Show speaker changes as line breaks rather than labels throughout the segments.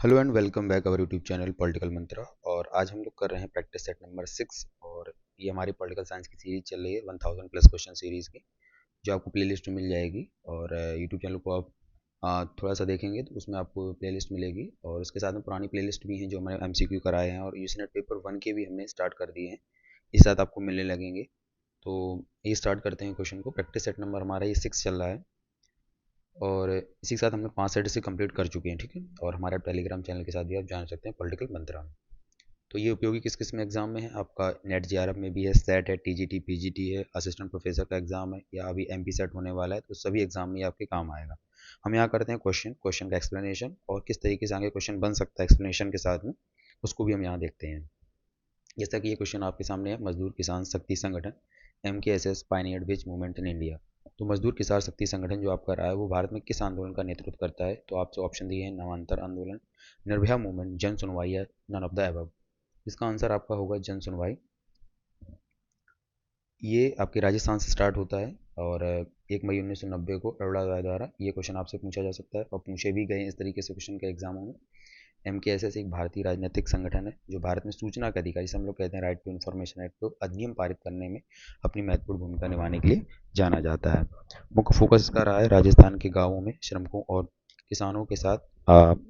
Hello and welcome back our YouTube channel Political Mantra. और आज हम लोग कर रहे हैं प्रैक्टिस सेट नंबर 6। और ये हमारी पॉलिटिकल साइंस की सीरीज चल रही है 1000 प्लस क्वेश्चन सीरीज की, जो आपको प्लेलिस्ट में मिल जाएगी। और यूट्यूब चैनल को आप थोड़ा सा देखेंगे तो उसमें आपको प्लेलिस्ट मिलेगी, और उसके साथ में पुरानी प्लेलिस्ट भी हैं जो हमारे एमसीक्यू कराए हैं, और यूसीनेट पेपर 1 के भी हमने स्टार्ट कर दिए हैं, इस साथ आपको मिलने लगेंगे। तो ये स्टार्ट करते हैं क्वेश्चन को। प्रैक्टिस सेट नंबर हमारा ये 6 चल रहा है, और इसी के साथ हमने 5 सेट से कंप्लीट कर चुके हैं, ठीक है। और हमारा टेलीग्राम चैनल के साथ भी आप जान सकते हैं, पॉलिटिकल मंत्रा में। तो ये उपयोगी किस किस में एग्जाम में है आपका? नेट जेआरएफ में भी है, सेट है, टीजीटी पीजीटी है, असिस्टेंट प्रोफेसर का एग्जाम है, या अभी एमपी सेट होने वाला है, तो सभी एग्जाम में ये आपके काम आएगा। हम यहाँ करते हैं क्वेश्चन का एक्सप्लेनेशन, और किस तरीके से आगे क्वेश्चन बन सकता है एक्सप्लेनेशन के साथ में, उसको भी हम यहाँ देखते हैं। जैसा कि ये क्वेश्चन आपके सामने है, मजदूर किसान शक्ति संगठन MKSS pioneered which movement in India. तो मजदूर किसान शक्ति संगठन जो आपका रहा है वो भारत में किस आंदोलन का नेतृत्व करता है? तो आपसे ऑप्शन दिए हैं, नामांतर आंदोलन, निर्भया मूवमेंट, जन सुनवाई, या नन ऑफ द अबव। इसका आंसर आपका होगा जन सुनवाई। ये आपके राजस्थान से स्टार्ट होता है, और 1 मई 1990 को अरोड़ा रॉय द्वारा ये क्वेश्चन आपसे पूछा जा सकता है, और पूछे भी गए इस तरीके से क्वेश्चन के एग्जामों में। MKSS एक भारतीय राजनीतिक संगठन है जो भारत में सूचना का अधिकार, जिसे हम लोग कहते हैं राइट टू इन्फॉर्मेशन एक्ट को अधिनियम पारित करने में अपनी महत्वपूर्ण भूमिका निभाने के लिए जाना जाता है। मुख्य फोकस इसका रहा है राजस्थान के गांवों में श्रमिकों और किसानों के साथ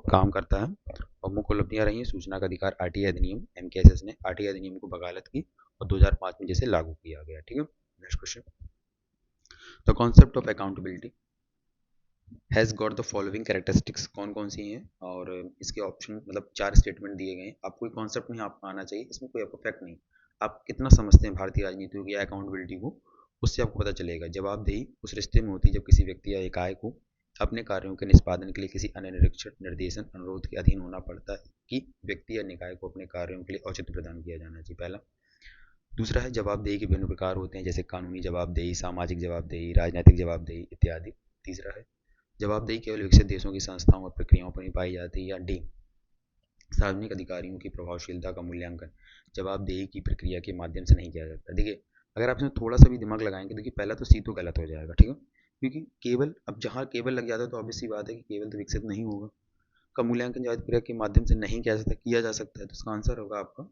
काम करता है, और मुख्य उपलब्धियां रही हैं सूचना का अधिकार, RTI अधिनियम। MKSS ने RTI अधिनियम को वकालत की, और 2005 में जैसे लागू किया गया, ठीक है। Next question, the concept of accountability has got the following characteristics. कौन कौन सी हैं? और इसके ऑप्शन मतलब 4 स्टेटमेंट दिए गए हैं। आपको कोई कॉन्सेप्ट नहीं आपको आना चाहिए, इसमें कोई आपको फैक्ट नहीं, आप कितना समझते हैं भारतीय राजनीतियों की अकाउंटेबिलिटी को, उससे आपको पता चलेगा। जवाबदेही उस रिश्ते में होती है जब किसी व्यक्ति या इकाई को अपने कार्यों के निष्पादन के लिए किसी अन्य निरीक्षण, निर्देशन, अनुरोध के अधीन होना पड़ता है, कि व्यक्ति या निकाय को अपने कार्यों के लिए औचित्य प्रदान किया जाना चाहिए, पहला। दूसरा है, जवाबदेही के विभिन्न प्रकार होते हैं, जैसे कानूनी जवाबदेही, सामाजिक जवाबदेही, राजनीतिक जवाबदेही इत्यादि। तीसरा है, जवाबदेही केवल विकसित देशों की संस्थाओं और प्रक्रियाओं पर ही पाई जाती है। या डी, सार्वजनिक अधिकारियों की प्रभावशीलता का मूल्यांकन जवाबदेही की प्रक्रिया के माध्यम से नहीं किया जाता। देखिए, अगर आप इसमें थोड़ा सा भी दिमाग लगाएंगे, देखिए पहला तो सी तो गलत हो जाएगा, ठीक है, क्योंकि केवल, अब जहाँ केवल लग जाता है तो ऑब्वियस सी बात है कि केवल तो विकसित नहीं होगा, का मूल्यांकन जायज प्रक्रिया के माध्यम से नहीं किया जा सकता है, तो इसका आंसर होगा आपका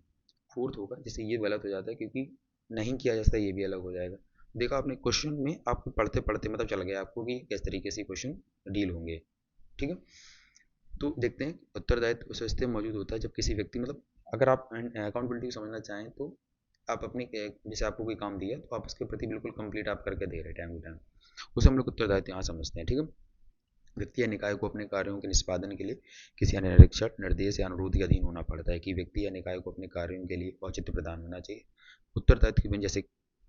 फोर्थ होगा, जिससे ये गलत हो जाता है, क्योंकि नहीं किया जा सकता ये भी अलग हो जाएगा। देखा आपने क्वेश्चन में, आपको पढ़ते पढ़ते मतलब चल गया आपको कि किस तरीके से क्वेश्चन डील होंगे, ठीक है। तो देखते हैं, उत्तरदायित्व उस स्थिति में मौजूद होता है जब किसी व्यक्ति, मतलब अगर आप अकाउंटेबिलिटी को समझना चाहें तो आप अपनी जैसे आपको कोई काम दिया तो आप उसके प्रति बिल्कुल कंप्लीट आप करके दे रहे टाइम टू टाइम, उसे हम लोग उत्तरदायित्व यहाँ समझते हैं, ठीक है। व्यक्ति या निकाय को अपने कार्यों के निष्पादन के लिए किसी अन्य निरीक्षण, निर्देश या अनुरोध के अधीन होना पड़ता है, कि व्यक्ति या निकाय को अपने कार्यों के लिए औचित्य प्रदान होना चाहिए। उत्तरदायित्व की जैसे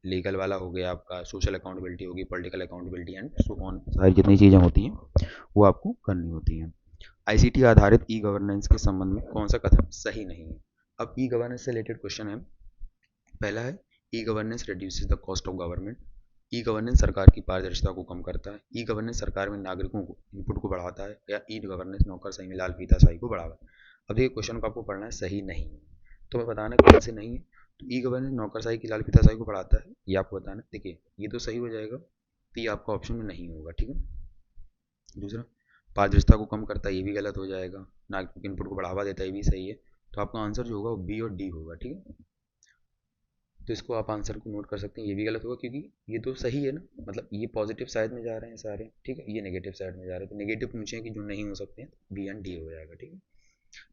लीगल वाला हो गया आपका, सोशल अकाउंटेबिलिटी होगी, political accountability, and so on, सारी जितनी चीज़ें होती हैं वो आपको करनी होती हैं। आईसीटी आधारित ई गवर्नेंस के संबंध में कौन सा कथन सही नहीं है? अब ई गवर्नेंस से रिलेटेड क्वेश्चन है। पहला है, e governance reduces the cost of government. E governance सरकार की पारदर्शिता को कम करता है। ई गवर्नेंस सरकार में नागरिकों को इनपुट को बढ़ाता है। या ई गवर्नेंस नौकरशाही में लाल फीताशाही को बढ़ावा है। अब देखिए, क्वेश्चन को आपको पढ़ना है, सही नहीं है, तो मैं बताना कौन से नहीं है। तो ई गवर्नेंस नौकरशाही की लाल फीताशाही को बढ़ाता है, ये आपको बताना। देखिए, ये तो सही हो जाएगा, तो ये आपका ऑप्शन में नहीं होगा, ठीक है। दूसरा, पारदर्शिता को कम करता है, ये भी गलत हो जाएगा। नागरिक इनपुट को बढ़ावा देता है, ये भी सही है। तो आपका आंसर जो होगा वो बी और डी होगा, ठीक है। तो इसको आप आंसर को नोट कर सकते हैं, ये भी गलत होगा, क्योंकि ये तो सही है ना, मतलब ये पॉजिटिव साइड में जा रहे हैं सारे, ठीक है, ये नेगेटिव साइड में जा रहे हैं, तो नेगेटिव पूछे हैं कि जो नहीं हो सकते हैं, बी एंड डी हो जाएगा, ठीक है।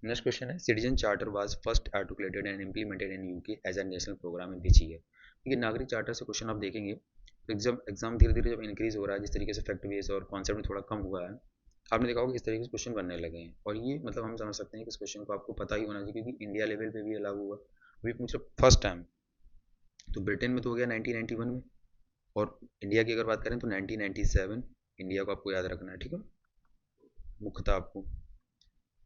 नेक्स्ट क्वेश्चन है, citizen charter was first articulated and implemented in UK as a national programme in which year. देखिए, नागरिक चार्टर से क्वेश्चन आप देखेंगे तो एग्जाम धीरे धीरे जब इंक्रीज हो रहा है, जिस तरीके से फैक्ट बेस और कॉन्सेप्ट में थोड़ा कम हुआ है, आपने देखा होगा इस तरीके से क्वेश्चन बनने लगे हैं, और ये मतलब हम समझ सकते हैं कि इस क्वेश्चन को आपको पता ही होना चाहिए, क्योंकि इंडिया लेवल पे भी लागू हुआ, अभी पूछा फर्स्ट टाइम। तो ब्रिटेन में तो हो गया 1991 में, और इंडिया की अगर बात करें तो 1997 इंडिया को आपको याद रखना है, ठीक है, मुख्यतः आपको।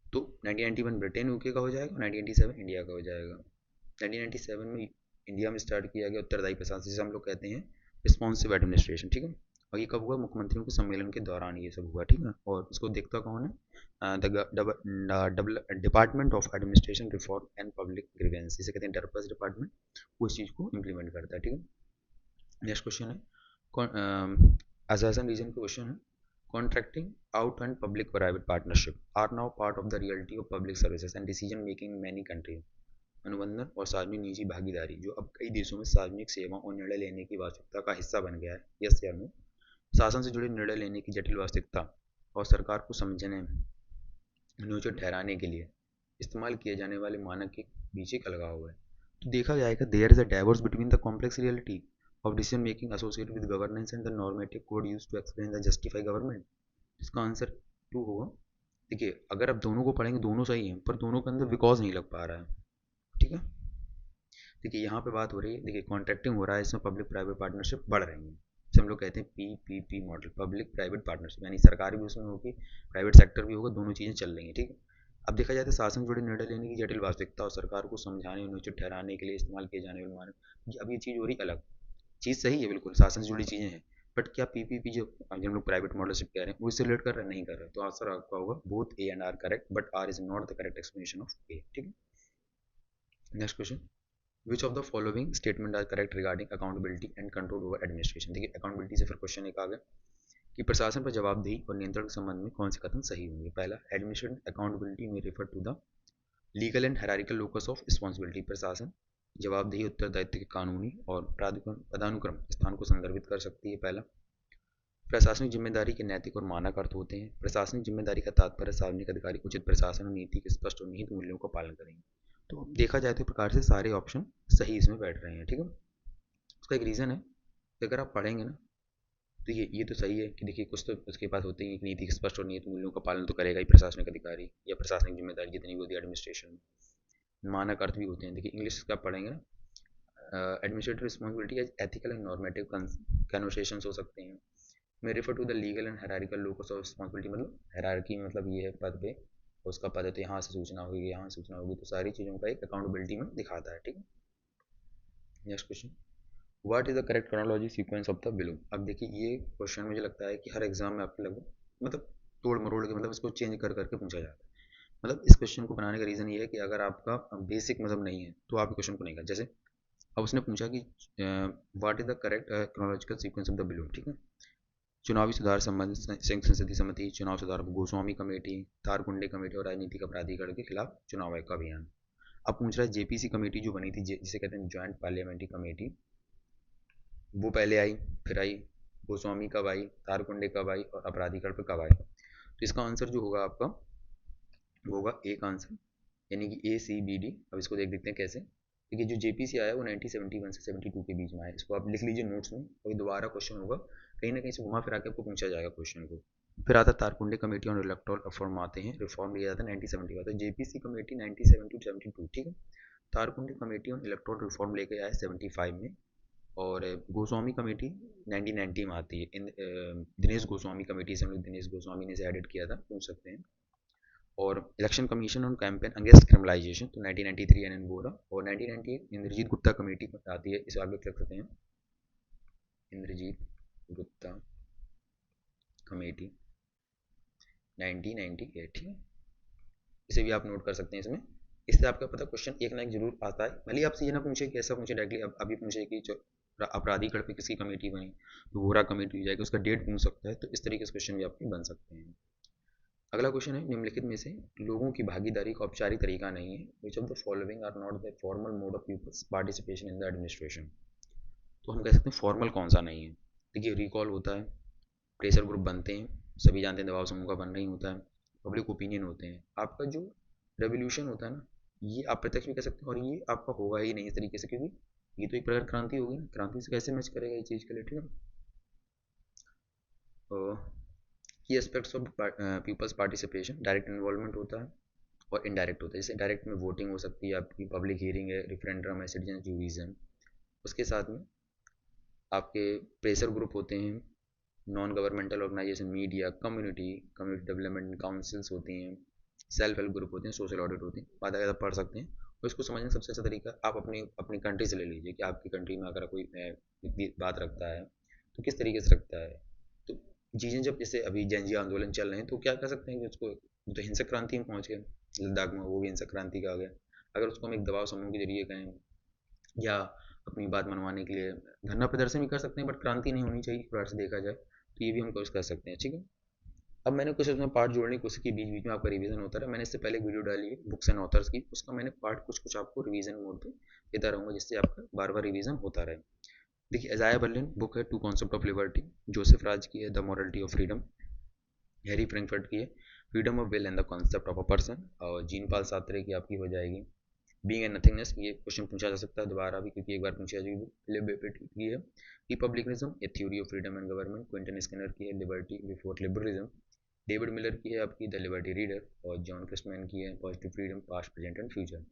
तो 1991 ब्रिटेन यूके का हो जाएगा, 1997 इंडिया का हो जाएगा। 1997 में इंडिया में स्टार्ट किया गया उत्तरदायी प्रशासन, जिसे हम लोग कहते हैं रिस्पॉन्सिव एडमिनिस्ट्रेशन, ठीक है। और ये कब हुआ? मुख्यमंत्रियों के सम्मेलन के दौरान ये सब हुआ, ठीक है। और इसको देखता कौन है? The department of administration reform and public grievance, इसे कहते हैं डरपस डिपार्टमेंट, वो इस चीज़ को इम्प्लीमेंट करता है, ठीक है। नेक्स्ट क्वेश्चन है, आजासन रीजन का क्वेश्चन है, Contracting out and public-private partnership are now part of the reality of public services and decision making in many countries. अनुबंधन और सार्वजनिक निजी भागीदारी जो अब कई देशों में सार्वजनिक सेवाओं और निर्णय लेने की वास्तविकता का हिस्सा बन गया है। यस या नो? शासन से जुड़े निर्णय लेने की जटिल वास्तविकता और सरकार को समझने नियोजित ठहराने के लिए इस्तेमाल किए जाने वाले मानक के बीच एक अलगाव है। तो देखा जाएगा there is a divorce between the complex reality of decision making associated with governance and the normative code used to explain the justify government. इसका आंसर 2 होगा। देखिए अगर आप दोनों को पढ़ेंगे दोनों सही हैं पर दोनों के अंदर बिकॉज नहीं लग पा रहा है। ठीक है, देखिए यहाँ पे बात हो रही है, देखिए कॉन्ट्रैक्टिंग हो रहा है, इसमें पब्लिक प्राइवेट पार्टनरशिप बढ़ रही है, जिसे हम लोग कहते हैं PPP model, public private partnership, यानी सरकार भी उसमें होगी, प्राइवेट सेक्टर भी होगा, दोनों चीज़ें चल रही हैं। ठीक है, अब देखा जाए तो शासन जुड़े निर्णय लेने की जटिल वास्तविकता और सरकार को समझाने और उचित ठहराने के लिए इस्तेमाल किए जाने वाले मानक, अब ये चीज़ हो रही अलग। चीज़ सही है बिल्कुल, शासन से जुड़ी चीज़ें हैं, बट क्या PPP जो हम लोग प्राइवेट मॉडलशिप कह रहे हैं वो इससे रिलेट कर रहे हैं? नहीं कर रहे हैं। तो आंसर आपका होगा both A and R correct, but R is not the correct explanation of A। ठीक है, next question, which of the following statement are correct regarding accountability and control over administration. देखिए अकाउंटेबिलिटी से फिर question एक आ गया कि प्रशासन पर जवाबदेही और नियंत्रण के संबंध में कौन से कथन सही होंगे। पहला, एडमिनिस्ट्रेशन अकाउंटेबिलिटी में refer to the legal and hierarchical locus of responsibility. प्रशासन जवाबदेही उत्तरदायित्व के कानूनी और पदानुक्रम स्थान को संदर्भित कर सकती है। पहला, प्रशासनिक जिम्मेदारी के नैतिक और मानक अर्थ होते हैं। प्रशासनिक जिम्मेदारी का तात्पर्य सार्वजनिक अधिकारी उचित प्रशासन और नीति के स्पष्ट और निहित मूल्यों का पालन करेंगे। तो देखा जाए तो प्रकार से सारे ऑप्शन सही इसमें बैठ रहे हैं। ठीक है, उसका एक रीज़न है, अगर आप पढ़ेंगे ना तो ये तो सही है कि देखिए कुछ तो उसके पास होते हैं, नीति के स्पष्ट और निहित मूल्यों का पालन तो करेगा ही प्रशासनिक अधिकारी, या प्रशासनिक जिम्मेदारी जितनी भी होती है एडमिनिस्ट्रेशन में। मानक अर्थ भी होते हैं, देखिए इंग्लिश का पढ़ेंगे ना, administrative responsibility as ethical and normative conversations हो सकते हैं। मैं refer to the legal and hierarchical locus of responsibility, मतलब हायरार्की में मतलब ये है पद पे, उसका पद है तो यहाँ से सूचना होगी, यहाँ से सूचना होगी, तो सारी चीज़ों का एक अकाउंटेबिलिटी में दिखाता है। ठीक है, next question, what is the correct chronology sequence of the below. अब देखिए ये क्वेश्चन मुझे लगता है कि हर एग्जाम में आपके लगभग मतलब तोड़ मरोड़ के मतलब इसको चेंज कर करके पूछा जाता है। मतलब इस क्वेश्चन को बनाने का रीज़न ये है कि अगर आपका बेसिक मतलब नहीं है तो आप क्वेश्चन को नहीं कर, जैसे अब उसने पूछा कि what is the correct chronological sequence of the below. ठीक है, चुनावी सुधार संबंधित संयुक्त संसदीय समिति, चुनाव सुधार गोस्वामी कमेटी, तारकुंडे कमेटी और राजनीतिक अपराधीकरण के खिलाफ चुनाव आयोग का अभियान। अब पूछ रहा है JPC कमेटी जो बनी थी, जिसे कहते हैं ज्वाइंट पार्लियामेंट्री कमेटी, वो पहले आई, फिर आई, गोस्वामी कब आई, तारकुंडे कब आई और अपराधीकरण पर कब आई। तो इसका आंसर जो होगा आपका वो होगा एक आंसर, यानी कि ACBD। अब इसको देखते हैं कैसे। देखिए जो JPC आया वो 1971 से 72 के बीच में आया, इसको आप लिख लीजिए नोट्स में, कोई दोबारा क्वेश्चन होगा कहीं ना कहीं से घुमा फिरा के आपको पूछा जाएगा क्वेश्चन को। फिर आता तारकुंडे कमेटी और इलेक्टोरल रिफॉर्म आते हैं, रिफॉर्म लिया जाता है 1970 का, तो JPC कमेटी 1972। ठीक है, तारकुंडे कमेटी और इलेक्टोरल रिफॉर्म लेके आया 75 में, और गोस्वामी कमेटी 1990 में आती है। दिनेश गोस्वामी कमेटी से हम लोग दिनेश गोस्वामी ने इसे एडिट किया था, पूछ सकते हैं। और election commission on campaign against criminalisation तो 1993 एन बोरा, और 1998 इंद्रजीत गुप्ता कमेटी आती है, इसे आगे लिख सकते हैं, इंद्रजीत गुप्ता कमेटी 1998। ठीक है, इसे भी आप नोट कर सकते हैं इसमें। इससे आपका पता क्वेश्चन एक ना एक जरूर आता है, भले ही आपसे ये ना पूछे कि ऐसा पूछे डायरेक्टली, अभी पूछे कि अपराधीकरण पे किसकी कमेटी बनी तो वोरा कमेटी हो जाएगी, उसका डेट पूछ सकता है, तो इस तरीके से क्वेश्चन भी आपके बन सकते हैं। अगला क्वेश्चन है, निम्नलिखित में से लोगों की भागीदारी का औपचारिक तरीका नहीं है, which of the following are not the formal mode of people's participation in the administration. तो हम कह सकते हैं फॉर्मल कौन सा नहीं है। देखिए रिकॉल होता है, प्रेशर ग्रुप बनते हैं, सभी जानते हैं दबाव समूह का बनना ही होता है, पब्लिक ओपिनियन होते हैं, आपका जो रेवोल्यूशन होता है ना, ये आप प्रत्यक्ष भी कह सकते हैं और ये आपका होगा ही नहीं इस तरीके से, क्योंकि ये तो एक प्रकार क्रांति होगी ना, क्रांति से कैसे मैच करेगा ये चीज़ के लिए। ठीक है, की aspects of people's participation, direct involvement होता है और इनडायरेक्ट होता है। जैसे डायरेक्ट में वोटिंग हो सकती है, आपकी पब्लिक हियरिंग है, रेफरेंडम है, सिटीजन जूरीज है। उसके साथ में आपके प्रेशर ग्रुप होते हैं, non governmental organisation, media, community development councils होती हैं, सेल्फ हेल्प ग्रुप होते हैं, सोशल ऑडिट होते हैं। बात अगर आप पढ़ सकते हैं और इसको समझने का सबसे अच्छा तरीका आप अपनी अपनी कंट्री से ले लीजिए कि आपकी कंट्री में अगर कोई बात रखता है तो किस तरीके से रखता है। तो चीज़ें जब जैसे अभी जनजीय आंदोलन चल रहे हैं तो क्या कर सकते हैं कि उसको तो हिंसक क्रांति में पहुँच गए, लद्दाख में वो भी हिंसक क्रांति का आ गया। अगर उसको हम एक दबाव समूह के जरिए कहें या अपनी बात मनवाने के लिए धरना प्रदर्शन भी कर सकते हैं, बट क्रांति नहीं होनी चाहिए, प्रकार से देखा जाए तो ये भी हम कोशिश कर सकते हैं। ठीक है, अब मैंने कुछ उसमें पार्ट जोड़ने की कोशिश की, बीच बीच में आपका रिवीजन होता रहा। मैंने इससे पहले एक वीडियो डाली है बुक्स एंड ऑथर्स की, उसका मैंने पार्ट कुछ कुछ आपको रिवीजन मोड पे देता रहूँगा, जिससे आपका बार बार रिवीजन होता रहे। देखिए अजाया बर्लिन बुक है, two concept of liberty. Joseph Raz की है the morality of freedom. Harry Frankfurt की है freedom of will and the concept of a person. और जीन पाल सात्रे की आपकी हो जाएगी बीइंग एंड नथिंगनेस। ये क्वेश्चन पूछा जा सकता है दोबारा भी, क्योंकि एक बार पूछा जा चुकी। फिलिप बेपेटी की है republicanism a theory of freedom and government. Quentin Skinner की है liberty before liberalism. David Miller की है आपकी द लिबर्टी रीडर। और जॉन क्रिस्टमैन की है positive freedom past present and future.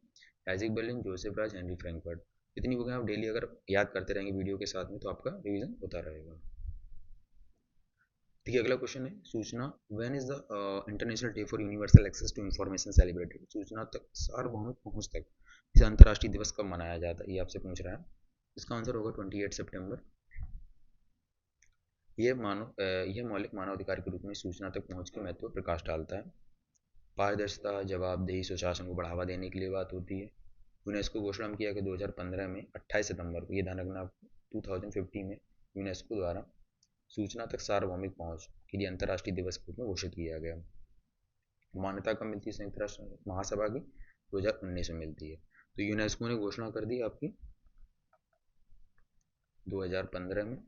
Isaac Berlin, Joseph Raz, Henry Frankfurt. इतनी बुकें आप डेली अगर याद करते रहेंगे वीडियो के साथ में, तो आपका रिवीजन होता रहेगा। ठीक है, अगला क्वेश्चन है सूचना। When is the international day for universal access to information celebrated. सूचना तक सार्वभौमिक पहुंच तक इसे अंतर्राष्ट्रीय दिवस कब मनाया जाता है, ये आपसे पूछ रहा है। इसका आंसर होगा 28 सितंबर। यह मौलिक मानव अधिकार के रूप में सूचना तक पहुंच के महत्व पर प्रकाश डालता है। पारदर्शिता, जवाबदेही, सुशासन को बढ़ावा देने के लिए बात होती है। यूनेस्को घोषणा किया कि 2015 में 28 सितंबर को, ये ध्यान रखना आपको, 2050 में यूनेस्को द्वारा सूचना तक सार्वभौमिक पहुंच के लिए अंतर्राष्ट्रीय दिवस के रूप में घोषित किया गया। मान्यता कब मिलती है संयुक्त राष्ट्र महासभा की? 2019 में मिलती है। तो यूनेस्को ने घोषणा कर दी आपकी 2015 में,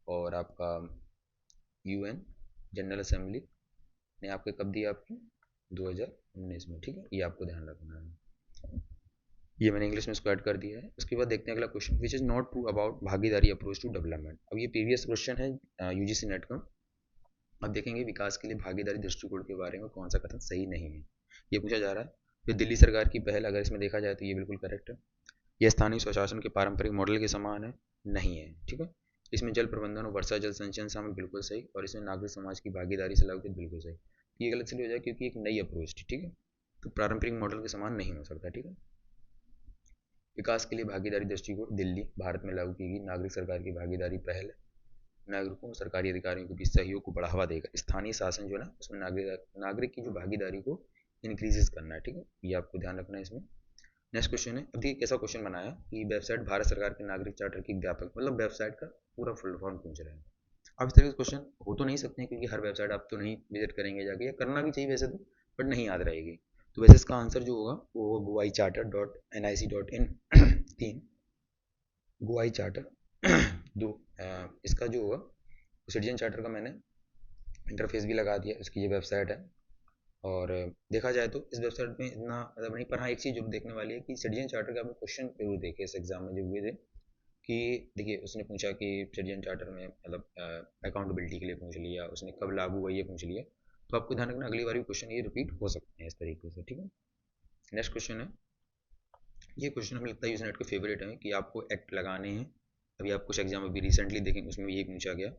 और आपका यूएन जनरल असेंबली ने आपके कब दिया? आपकी 2019 में। ठीक है, ये आपको ध्यान रखना है। ये मैंने इंग्लिश में इसको ऐड कर दिया है। उसके बाद देखते हैं अगला question, which is not true about भागीदारी अप्रोच टू डेवलपमेंट। अब ये प्रीवियस क्वेश्चन है यूजीसी नेट का। अब देखेंगे विकास के लिए भागीदारी दृष्टिकोण के बारे में कौन सा कथन सही नहीं है, ये पूछा जा रहा है। फिर दिल्ली सरकार की पहल, अगर इसमें देखा जाए तो ये बिल्कुल करेक्ट है। यह स्थानीय स्वशासन के पारंपरिक मॉडल के समान है, नहीं है। ठीक है, इसमें जल प्रबंधन और वर्षा जल संचयन शामिल, बिल्कुल सही। और इसमें नागरिक समाज की भागीदारी से लागू की, बिल्कुल सही। ये गलत इसलिए हो जाए क्योंकि एक नई अप्रोच थी। ठीक है, तो पारंपरिक मॉडल के समान नहीं हो सकता। ठीक है, विकास के लिए भागीदारी दृष्टिकोण दिल्ली भारत में लागू की गई नागरिक सरकार की भागीदारी पहल है। नागरिकों और सरकारी अधिकारियों के बीच सहयोग को बढ़ावा देगा। स्थानीय शासन जो है ना, उसमें नागरिक की जो भागीदारी को इंक्रीजेस करना है। ठीक है, ये आपको ध्यान रखना है इसमें। नेक्स्ट क्वेश्चन है, अब देखिए कैसा क्वेश्चन बनाया कि वेबसाइट भारत सरकार के नागरिक चार्टर की व्यापक, मतलब वेबसाइट का पूरा फुल फॉर्म पूछ रहे हैं। अब इस तरह के क्वेश्चन हो तो नहीं सकते हैं, क्योंकि हर वेबसाइट आप तो नहीं विजिट करेंगे जाके, या करना भी चाहिए वैसे तो, बट नहीं याद रहेगी। तो वैसे इसका आंसर जो होगा वो होगा goicharter.nic.in 3 गोआई चार्टर दो। इसका जो होगा सिटीजन चार्टर का मैंने इंटरफेस भी लगा दिया, इसकी ये वेबसाइट है। और देखा जाए तो इस वेबसाइट में इतना मतलब नहीं, पर हाँ एक चीज़ जरूर देखने वाली है कि सिटीजन चार्टर का आपने क्वेश्चन जरूर देखे इस एग्जाम में जो हुए थे। कि देखिए उसने पूछा कि सिटीजन चार्टर में मतलब अकाउंटेबिलिटी के लिए पूछ लिया, उसने कब लागू हुआ ये पूछ लिया। तो आपको ध्यान रखना, अगली बार भी क्वेश्चन ये रिपीट हो सकते हैं इस तरीके से। ठीक है, नेक्स्ट क्वेश्चन है, ये क्वेश्चन हमें लगता है यूजनेट के फेवरेट है कि आपको एक्ट लगाने हैं। अभी आप कुछ एग्जाम अभी रिसेंटली देखेंगे, उसमें भी ये पूछा गया।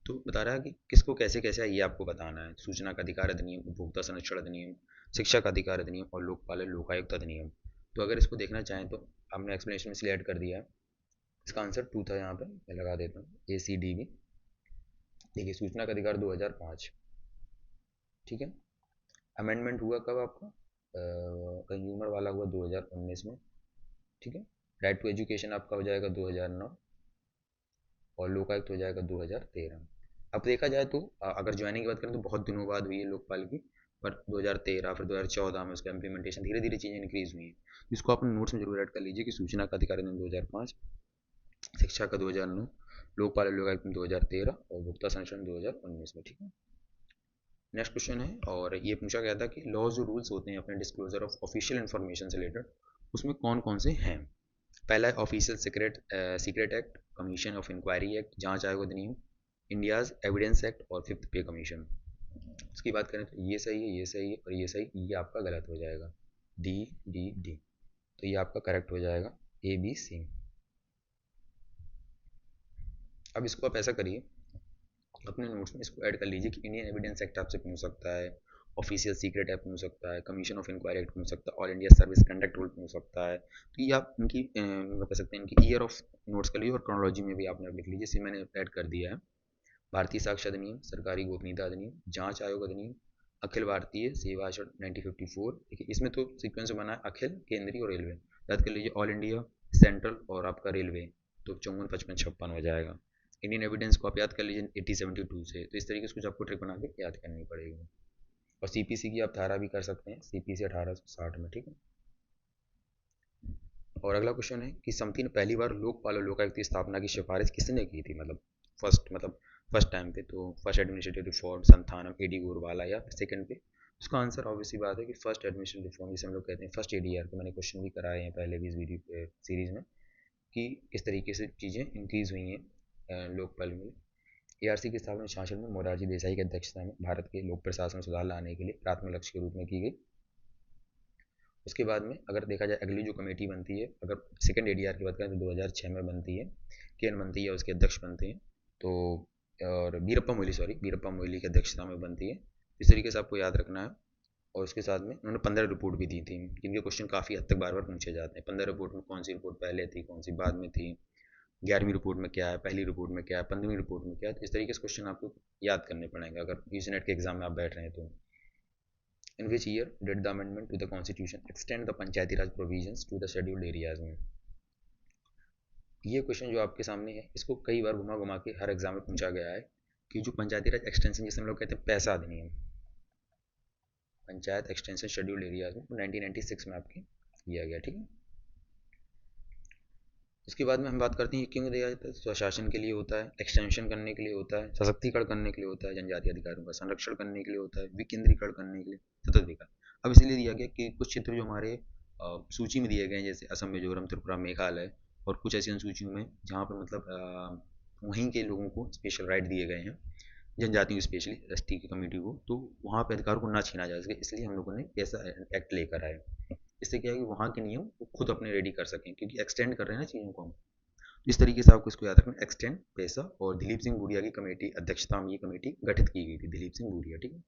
तो बता रहा है कि किसको कैसे कैसे है, ये आपको बताना है। सूचना का अधिकार अधिनियम, उपभोक्ता संरक्षण अधिनियम, शिक्षा का अधिकार अधिनियम और लोकपाल लोकायुक्त अधिनियम। तो अगर इसको देखना चाहें तो हमने एक्सप्लेनेशन में इसलिए ऐड कर दिया है। इसका आंसर 2 था, यहाँ पे मैं लगा देता हूँ ACDB। देखिए सूचना का अधिकार 2005। ठीक है, अमेंडमेंट हुआ कब आपका? कंज्यूमर वाला हुआ 2019 में। ठीक है, राइट टू एजुकेशन आपका हो जाएगा 2009, और लोकायुक्त हो जाएगा 2013। अब देखा जाए तो अगर ज्वाइनिंग की बात करें तो बहुत दिनों बाद हुई है लोकपाल की, पर 2013 फिर 2014 में उसका इम्प्लीमेंटेशन, धीरे धीरे चीज़ें इंक्रीज हुई हैं। इसको अपने नोट्स में जरूर ऐड कर लीजिए कि सूचना का अधिकार अधिनियम 2005, शिक्षा का 2009, लोकपाल लोकायुक्त 2013 और भुगता संरक्षण 2019 में। ठीक है, नेक्स्ट क्वेश्चन है, और ये पूछा गया था कि लॉज जो रूल्स होते हैं अपने डिस्क्लोजर ऑफ ऑफिशियल इन्फॉर्मेशन से रिलेटेड, उसमें कौन कौन से हैं। पहला है official secret act, commission of inquiry act, जांच आयोग अधिनियम, इंडियाज एविडेंस एक्ट और फिफ्थ पे कमीशन। इसकी बात करें तो ये सही है, ये सही है और ये सही, ये आपका गलत हो जाएगा डी डी डी। तो ये आपका करेक्ट हो जाएगा ABC। अब इसको आप ऐसा करिए, अपने नोट्स में इसको ऐड कर लीजिए कि इंडियन एविडेंस एक्ट आपसे पूछ सकता है, ऑफिशियल सीक्रेट एक्ट पूछ सकता है, कमीशन ऑफ इंक्वायरी एक्ट पूछ सकता है, all India service conduct rule पूछ सकता है। तो ये आप इनकी कह सकते हैं इनकी ईयर ऑफ नोट्स कर लीजिए, और क्रोनोलॉजी में भी आपने लिख लीजिए, इसे मैंने ऐड कर दिया है। भारतीय साक्ष्य अधिनियम, सरकारी गोपनीयता अधिनियम, जांच आयोग अधिनियम, अखिल भारतीय सेवा आचरण 1954। देखिए इसमें तो सीक्वेंस बना है अखिल, केंद्रीय और रेलवे, याद कर लीजिए ऑल इंडिया, सेंट्रल और आपका रेलवे, तो 54, 55, 56 हो जाएगा। इंडियन एविडेंस को आप याद कर लीजिए 1872 से। तो इस तरीके से कुछ आपको ट्रिक बना के याद करनी पड़ेगी। और सीपीसी की आप धारा भी कर सकते हैं, सीपीसी 1860 में, ठीक है। और अगला क्वेश्चन है कि समिति ने पहली बार लोकपाल और लोकायुक्त की स्थापना की सिफारिश किसने की थी, मतलब फर्स्ट टाइम पे। तो first administrative reform Santhanam AD Gorwala, या सेकंड पे। उसका आंसर ऑब्वियसली बात है कि फर्स्ट एडमिनिस्ट्रेटिव रिफॉर्म, जिसे हम लोग कहते हैं फर्स्ट एडीआर को। मैंने क्वेश्चन भी कराए हैं पहले भी इस वीडियो सीरीज में कि इस तरीके से चीज़ें इंक्रीज हुई हैं लोकपाल में। एआरसी की स्थापना शासन में मोरारजी देसाई की अध्यक्षता में भारत के लोक प्रशासन में सुधार लाने के लिए प्राथमिक लक्ष्य के रूप में की गई। उसके बाद में अगर देखा जाए अगली जो कमेटी बनती है, अगर सेकंड एडीआर की बात करें तो 2006 में बनती है, केन बनती है, उसके अध्यक्ष बनते हैं। तो और वीरप्पा मोइली की अध्यक्षता में बनती है। इस तरीके से आपको याद रखना है। और उसके साथ में उन्होंने 15 रिपोर्ट भी दी थी, जिनके क्वेश्चन काफ़ी हद तक बार बार पूछे जाते हैं। 15 रिपोर्ट में कौन सी रिपोर्ट पहले थी, कौन सी बाद में थी, 11वीं रिपोर्ट में क्या है, पहली रिपोर्ट में क्या है, 15वीं रिपोर्ट में क्या है। तो इस तरीके से क्वेश्चन आपको याद करने पड़ेंगे अगर यूजीनेट के एग्जाम में आप बैठ रहे हैं तो। In which year did the amendment to the constitution extend the Panchayati Raj provisions to the scheduled areas में। ये क्वेश्चन जो आपके सामने है, इसको कई बार घुमा घुमा के हर एग्जाम में पूछा गया है कि जो पंचायती राज एक्सटेंशन, जिसे हम लोग कहते हैं पैसा अधिनियम, पंचायत एक्सटेंशन शेड्यूल्ड एरियाज में 1996 में आपके लिया गया, ठीक है। उसके बाद में हम बात करते हैं क्यों दिया जाता है। स्वशासन के लिए होता है, एक्सटेंशन करने के लिए होता है, सशक्तिकरण करने के लिए होता है, जनजातीय अधिकारों का संरक्षण करने के लिए होता है, विकेंद्रीकरण करने के लिए, सतत विकास। अब इसलिए दिया गया कि कुछ क्षेत्र जो हमारे सूची में दिए गए हैं, जैसे असम, मिजोरम, त्रिपुरा, मेघालय, और कुछ ऐसी अनुसूचियों में जहाँ पर मतलब वहीं के लोगों को स्पेशल राइट दिए गए हैं, जनजातियों स्पेशली एसटी की कम्युनिटी को, तो वहाँ पर अधिकार को ना छीना जा सके, इसलिए हम लोगों ने ऐसा एक्ट लेकर आए। इससे क्या है कि वहाँ के नियम वो खुद अपने रेडी कर सकें, क्योंकि एक्सटेंड कर रहे हैं ना चीज़ों को हम। इस तरीके से आपको इसको याद रखना, एक्सटेंड, पैसा। और दिलीप सिंह बूढ़िया की कमेटी अध्यक्षता में ये कमेटी गठित की गई थी, दिलीप सिंह बूढ़िया, ठीक है।